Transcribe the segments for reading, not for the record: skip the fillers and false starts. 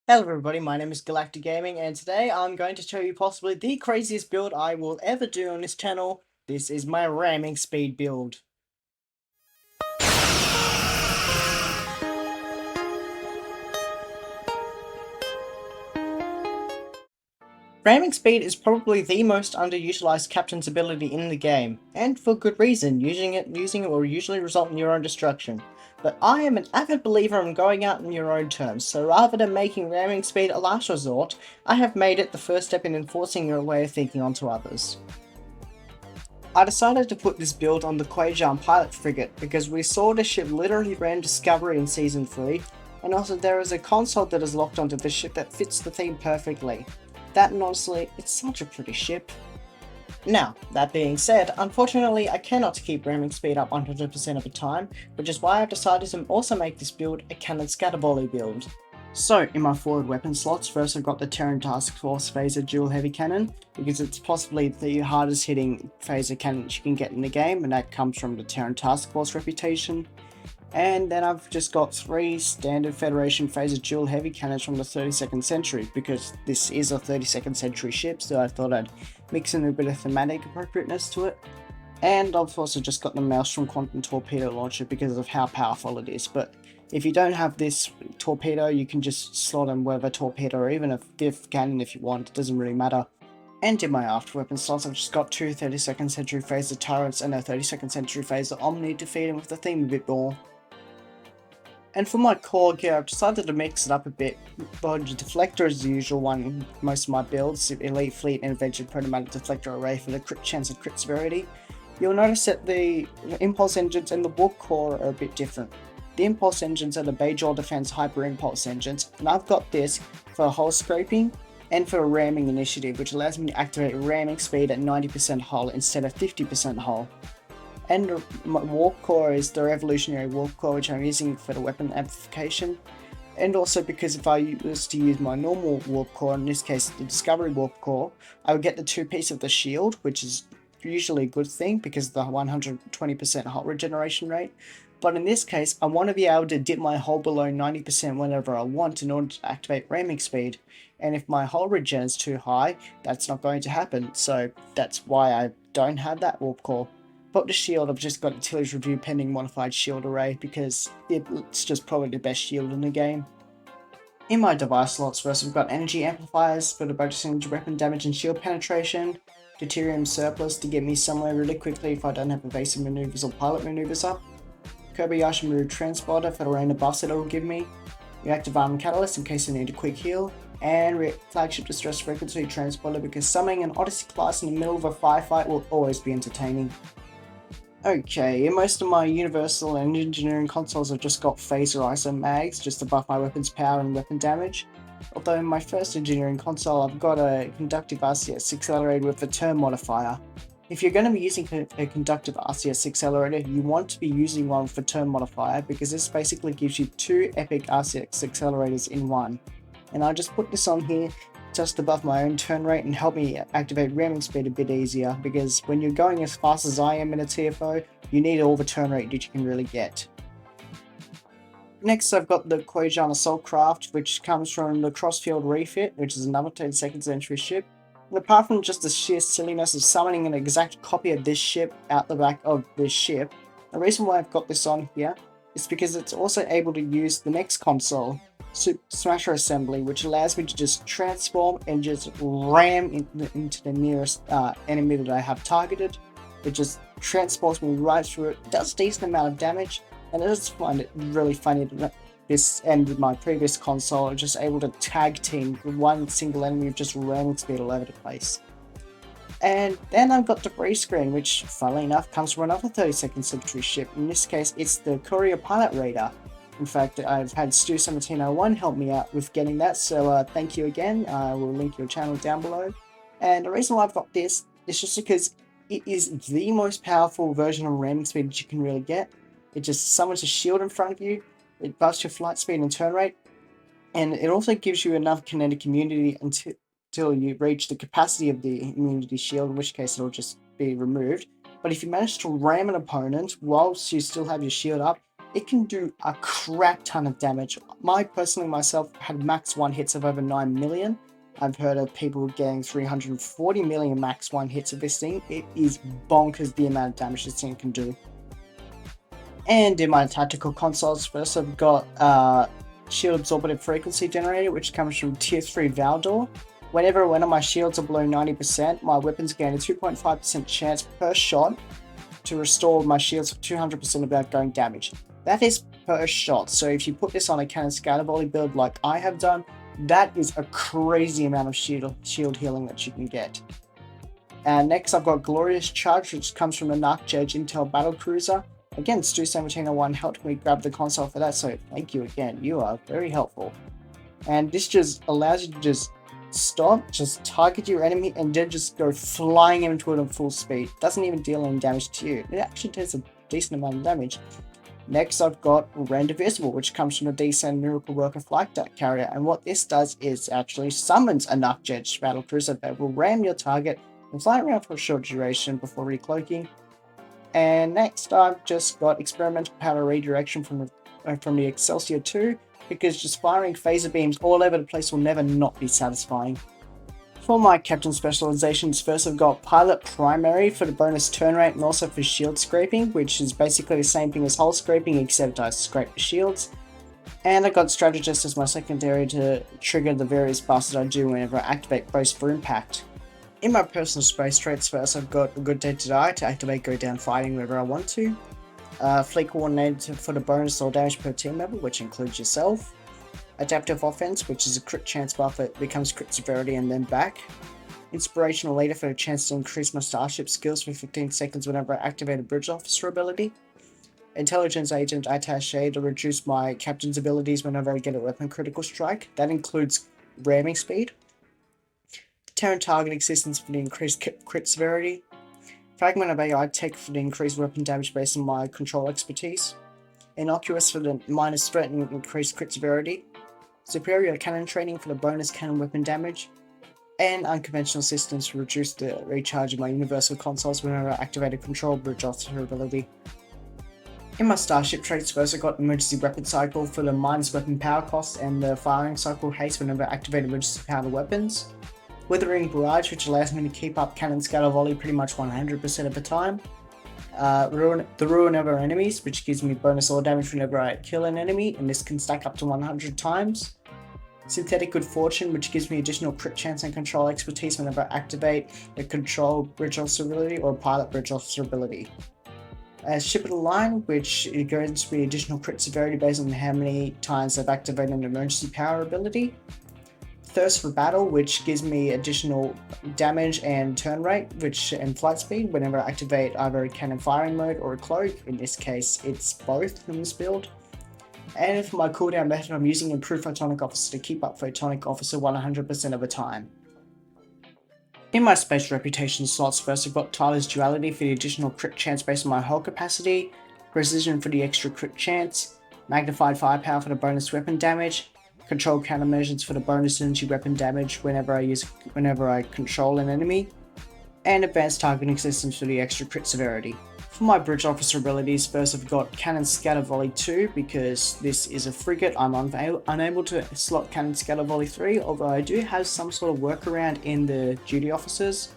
Hello everybody, my name is Galactic Gaming and today I'm going to show you possibly the craziest build I will ever do on this channel. This is my ramming speed build. Ramming speed is probably the most underutilized captain's ability in the game, and for good reason. Using it will usually result in your own destruction. But I am an avid believer in going out on your own terms, so rather than making ramming speed a last resort, I have made it the first step in enforcing your way of thinking onto others. I decided to put this build on the Quajan pilot frigate because we saw the ship literally ran Discovery in Season 3, and also there is a console that is locked onto the ship that fits the theme perfectly. That and honestly, it's such a pretty ship. Now, that being said, unfortunately I cannot keep ramming speed up 100% of the time, which is why I've decided to also make this build a cannon scatter volley build. So, in my forward weapon slots, first I've got the Terran Task Force Phaser Dual Heavy Cannon, because it's possibly the hardest hitting phaser cannon you can get in the game, and that comes from the Terran Task Force reputation. And then I've just got 3 standard Federation Phaser Dual Heavy Cannons from the 32nd Century, because this is a 32nd Century ship, so I thought I'd mix in a bit of thematic appropriateness to it. And I've also just got the Maelstrom Quantum Torpedo Launcher because of how powerful it is, but if you don't have this torpedo, you can just slot in whatever torpedo or even a fifth cannon if you want, it doesn't really matter. And in my after weapon slots, I've just got 2 32nd Century Phaser turrets and a 32nd Century Phaser Omni to feed in with the theme a bit more. And for my core gear, I've decided to mix it up a bit. The deflector is the usual one in most of my builds, Elite Fleet and Adventure Protomatic Deflector Array for the crit chance and crit severity. You'll notice that the impulse engines and the warp core are a bit different. The impulse engines are the Bajor Defense Hyper Impulse engines, and I've got this for hull scraping and for a ramming initiative, which allows me to activate ramming speed at 90% hull instead of 50% hull. And my warp core is the Revolutionary Warp Core, which I'm using for the weapon amplification. And also because if I was to use my normal warp core, in this case the Discovery warp core, I would get the 2-piece of the shield, which is usually a good thing because of the 120% hull regeneration rate. But in this case, I want to be able to dip my hull below 90% whenever I want in order to activate ramming speed. And if my hull regen is too high, that's not going to happen, so that's why I don't have that warp core. But the shield, I've just got Utilities Review pending modified shield array because it's just probably the best shield in the game. In my device slots, first we've got energy amplifiers for the bonusing weapon damage and shield penetration, deuterium surplus to get me somewhere really quickly if I don't have evasive maneuvers or pilot maneuvers up, Kobayashi Maru transporter for the rain of buffs it'll give me, reactive armor catalyst in case I need a quick heal, and flagship distress frequency transporter because summoning an Odyssey class in the middle of a firefight will always be entertaining. Okay, in most of my Universal and Engineering consoles I've just got Phaser ISO mags just to buff my weapon's power and weapon damage. Although in my first Engineering console I've got a Conductive RCS accelerator with a turn modifier. If you're going to be using a Conductive RCS accelerator, you want to be using one with a turn modifier because this basically gives you 2 epic RCS accelerators in one. And I just put this on here just above my own turn rate and help me activate ramming speed a bit easier because when you're going as fast as I am in a TFO, you need all the turn rate that you can really get. Next I've got the Quajan Assault Craft, which comes from the Crossfield refit, which is another 22nd century ship. And apart from just the sheer silliness of summoning an exact copy of this ship out the back of this ship, the reason why I've got this on here is because it's also able to use the next console, Smasher Assembly, which allows me to just transform and just ram into the nearest enemy that I have targeted. It just transports me right through it, does a decent amount of damage, and I just find it really funny that this and with my previous console, I'm just able to tag team with one single enemy of just ramming speed all over the place. And then I've got the Debris Screen, which, funnily enough, comes from another 32nd century ship. In this case, it's the Courier Pilot Raider. In fact, I've had Stu1701 help me out with getting that, so thank you again. I will link your channel down below. And the reason why I've got this is just because it is the most powerful version of ramming speed that you can really get. It just summons a shield in front of you, it buffs your flight speed and turn rate, and it also gives you enough kinetic immunity until you reach the capacity of the immunity shield, in which case it'll just be removed. But if you manage to ram an opponent whilst you still have your shield up, it can do a crap ton of damage. Personally myself had max 1 hits of over 9 million. I've heard of people getting 340 million max 1 hits of this thing. It is bonkers the amount of damage this thing can do. And in my tactical consoles, first I've got Shield Absorptive Frequency Generator, which comes from Tier 3 Valdor. Whenever one of my shields are below 90%, my weapons gain a 2.5% chance per shot to restore my shields for 200% of outgoing damage. That is per shot, so if you put this on a cannon scatter volley build like I have done, that is a crazy amount of shield healing that you can get. And next I've got Glorious Charge, which comes from the Narc Intel Battle Cruiser. Again, Stu1701 helped me grab the console for that, so thank you again, you are very helpful. And this just allows you to just stop, just target your enemy, and then just go flying into it at full speed. Doesn't even deal any damage to you. It actually does a decent amount of damage. Next I've got Render Visible, which comes from the Descend Miracle Worker Flight Carrier, and what this does is actually summons a Narc Battle Cruiser that will ram your target and fly around for a short duration before recloaking. And next I've just got Experimental Power Redirection from the Excelsior 2, because just firing phaser beams all over the place will never not be satisfying. For my captain specializations, first I've got Pilot Primary for the bonus turn rate and also for shield scraping, which is basically the same thing as hull scraping except I scrape the shields. And I got Strategist as my secondary to trigger the various buffs that I do whenever I activate Brace for Impact. In my personal space traits, first I've got A Good Day to Die to activate Go Down Fighting whenever I want to. Fleet Coordinator for the bonus or damage per team member, which includes yourself. Adaptive Offense, which is a crit chance buff that becomes crit severity and then back. Inspirational Leader for a chance to increase my starship skills for 15 seconds whenever I activate a Bridge Officer ability. Intelligence Agent Attaché to reduce my captain's abilities whenever I get a weapon critical strike. That includes ramming speed. Terran Targeting Systems for the increased crit severity. Fragment of AI Tech for the increased weapon damage based on my control expertise. Innocuous for the minus threat and increased crit severity. Superior Cannon Training for the bonus cannon weapon damage. And Unconventional Systems to reduce the recharge of my universal consoles whenever I activate a control bridge officer ability. In my Starship traits, first I got Emergency Weapon Cycle for the minus weapon power cost and the Firing Cycle haste whenever I activate emergency powered weapons. Withering Barrage, which allows me to keep up Cannon Scatter Volley pretty much 100% of the time. The Ruin of Our Enemies, which gives me bonus all damage whenever I kill an enemy, and this can stack up to 100 times. Synthetic Good Fortune, which gives me additional crit chance and control expertise whenever I activate a Control Bridge Officer ability or a Pilot Bridge Officer ability. Ship of the Line, which gives me additional crit severity based on how many times I've activated an emergency power ability. Thirst for Battle, which gives me additional damage and turn rate and flight speed whenever I activate either a cannon firing mode or a cloak. In this case, it's both in this build. And for my cooldown method, I'm using Improved Photonic Officer to keep up Photonic Officer 100% of the time. In my Space Reputation slots, first I've got Tyler's Duality for the additional crit chance based on my hull capacity, Precision for the extra crit chance, Magnified Firepower for the bonus weapon damage, Control Countermeasures for the bonus energy weapon damage whenever I control an enemy, and Advanced Targeting Systems for the extra crit severity. For my Bridge Officer abilities, first I've got Cannon Scatter Volley 2, because this is a frigate, I'm unable to slot Cannon Scatter Volley 3, although I do have some sort of workaround in the Duty Officers.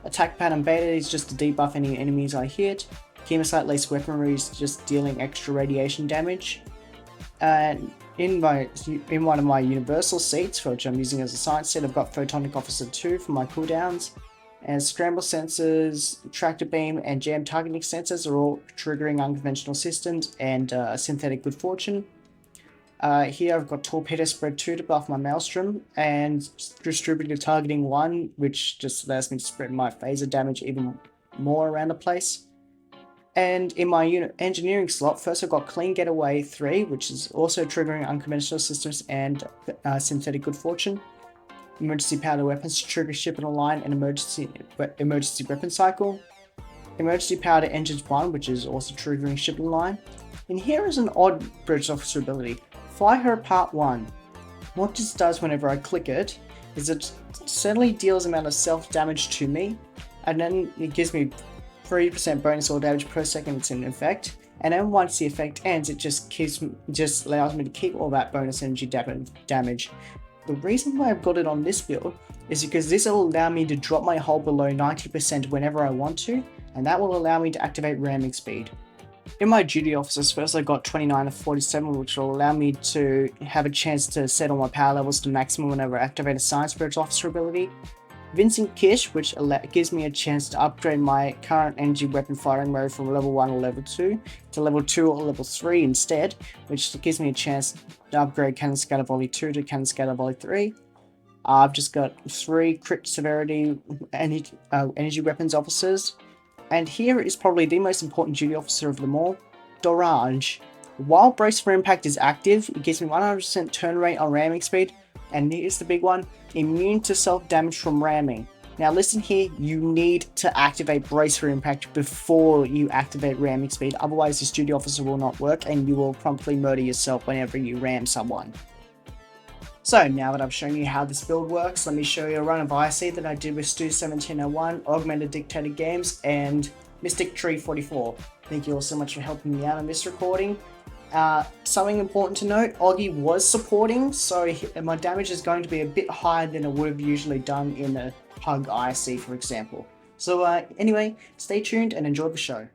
Attack Pattern Beta is just to debuff any enemies I hit. Chemosite Lace Weaponry is just dealing extra radiation damage. And in one of my universal seats, which I'm using as a science set, I've got Photonic Officer 2 for my cooldowns. And Scramble Sensors, Tractor Beam, and Jam Targeting Sensors are all triggering unconventional systems, and Synthetic Good Fortune. Here I've got Torpedo Spread 2 to buff my Maelstrom, and Distributed Targeting 1, which just allows me to spread my phaser damage even more around the place. And in my engineering slot, first I've got Clean Getaway 3, which is also triggering unconventional systems and Synthetic Good Fortune. Emergency Powered Weapons to trigger Ship in a Line and Emergency Weapon Cycle. Emergency Powered Engines 1, which is also triggering Ship in a Line. And here is an odd Bridge Officer ability, Fly Her Part 1. What this does whenever I click it is it suddenly deals an amount of self-damage to me, and then it gives me 3% bonus all damage per second it's in effect. and then once the effect ends, it just allows me to keep all that bonus energy damage. The reason why I've got it on this build is because this will allow me to drop my hull below 90% whenever I want to, and that will allow me to activate ramming speed. In my duty officers, first I got 29 of 47, which will allow me to have a chance to set all my power levels to maximum whenever I activate a Science Spirits officer ability. Vincent Kish, which gives me a chance to upgrade my current energy weapon firing mode from level 1 or level 2 to level 2 or level 3 instead, which gives me a chance to upgrade Cannon Scatter Volley 2 to Cannon Scatter Volley 3. I've just got 3 crit severity energy weapons officers. And here is probably the most important duty officer of them all, Dorage. While Brace for Impact is active, it gives me 100% turn rate on ramming speed, and here's the big one, immune to self-damage from ramming. Now listen here, you need to activate Brace for Impact before you activate ramming speed, otherwise this duty officer will not work and you will promptly murder yourself whenever you ram someone. So now that I've shown you how this build works, let me show you a run of IC that I did with Stu1701, Augmented Dictator Games, and Mystic Tree 44. Thank you all so much for helping me out on this recording. Something important to note, Oggy was supporting, so my damage is going to be a bit higher than it would have usually done in a Hug IC, for example. So anyway, stay tuned and enjoy the show.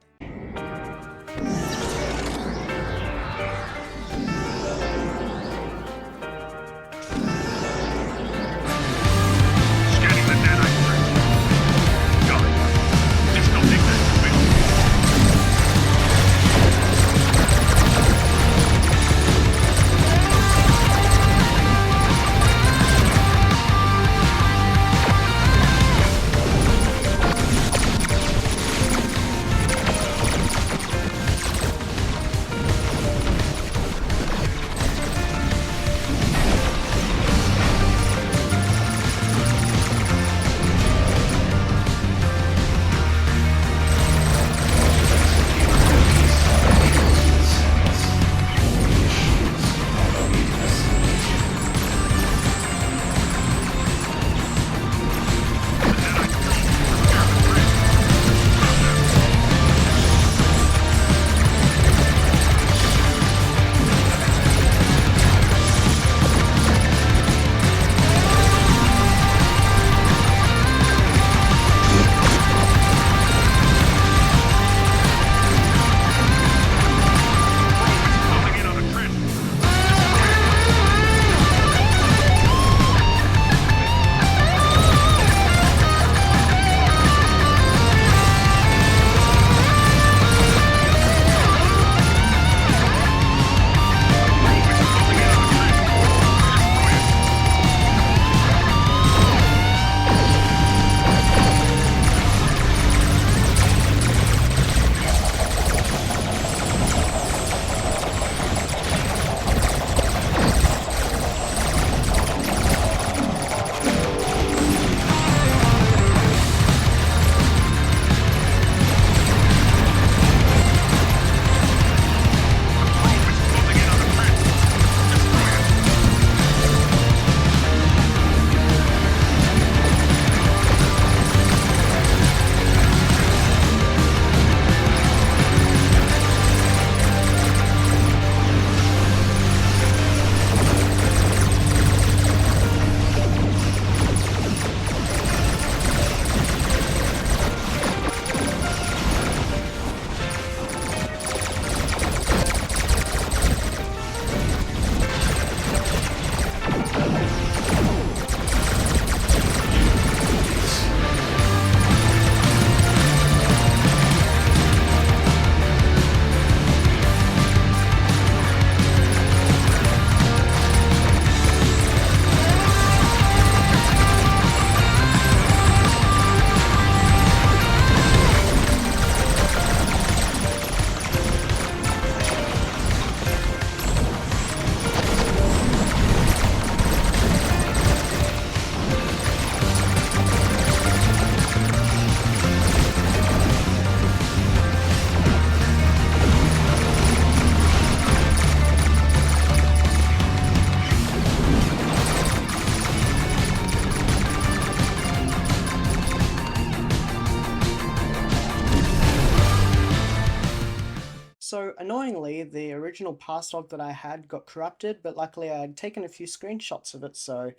annoyingly, the original pass log that I had got corrupted, but luckily I had taken a few screenshots of it, so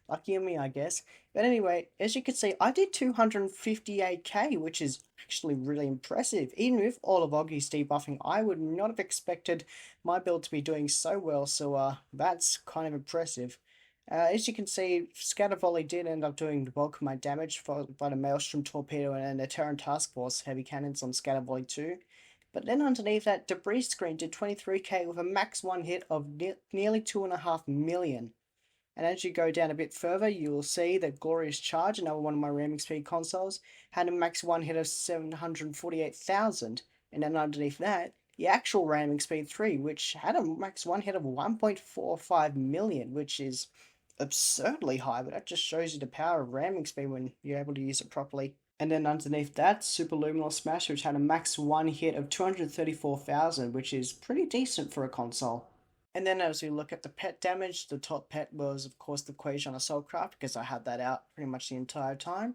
lucky me, I guess. But anyway, as you can see, I did 258k, which is actually really impressive. Even with all of Oggie's debuffing, I would not have expected my build to be doing so well, so that's kind of impressive. As you can see, Scatter Volley did end up doing the bulk of my damage, followed by the Maelstrom Torpedo and the Terran Task Force Heavy Cannons on Scatter Volley 2. But then underneath that, Debris Screen did 23k with a max one hit of nearly 2.5 million. And as you go down a bit further, you will see that Glorious Charge, another one of my ramming speed consoles, had a max one hit of 748,000. And then underneath that, the actual ramming speed 3, which had a max one hit of 1.45 million, which is absurdly high, but that just shows you the power of ramming speed when you're able to use it properly. And then underneath that, Super Luminal Smash, which had a max one hit of 234,000, which is pretty decent for a console. And then as we look at the pet damage, the top pet was, of course, the Quasion Assaultcraft, because I had that out pretty much the entire time.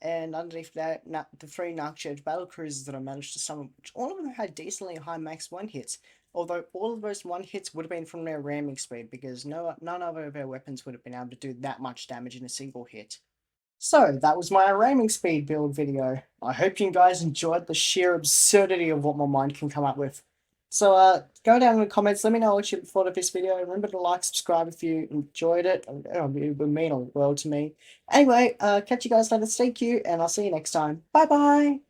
And underneath that, the three Narc battle cruisers that I managed to summon, which all of them had decently high max one hits. Although all of those one hits would have been from their ramming speed, because none of their weapons would have been able to do that much damage in a single hit. So, that was my ramming speed build video. I hope you guys enjoyed the sheer absurdity of what my mind can come up with. So, go down in the comments, let me know what you thought of this video. Remember to like, subscribe if you enjoyed it. It would mean a world to me. Anyway, catch you guys later. Stay cute, and I'll see you next time. Bye-bye!